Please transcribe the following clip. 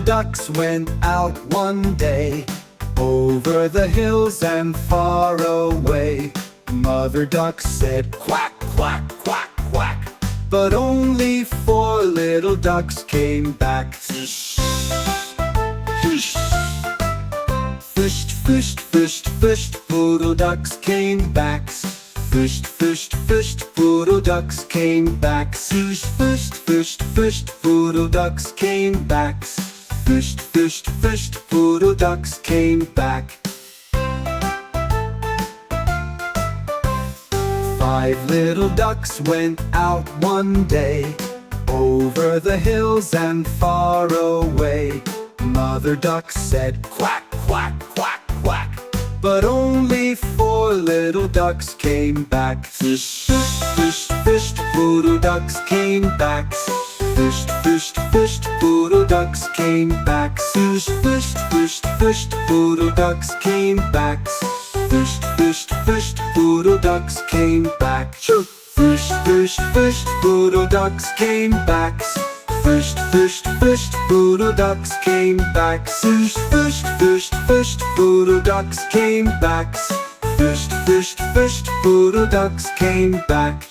ducks went out one day, over the hills and far away. Mother duck said, "Quack, quack, quack, quack." But only 4 little ducks came back. Fish, fish, fished, fished, fished, fished, poodle ducks came back. Fished, fished, fished, poodle ducks came back. Fished, fished, fished, fished, poodle ducks came back. Fished, fished, fished, poodle ducks came back. 5 little ducks went out one day, over the hills and far away. Mother duck said, "Quack, quack, quack, quack." But only 4 little ducks came back. Fish, fish, fish, fished, poodle ducks came back. Fished, fished, fished, poodle ducks came back. Fished, fished, fished, fished, poodle ducks came back. Fished, fished, fished, poodle ducks came back. Fished, fished, fished, poodle ducks came back. Fished, fished, fished, poodle ducks came back. Fished, fished, fished, fished, poodle ducks came back. Fished, fished, fished, poodle ducks came back.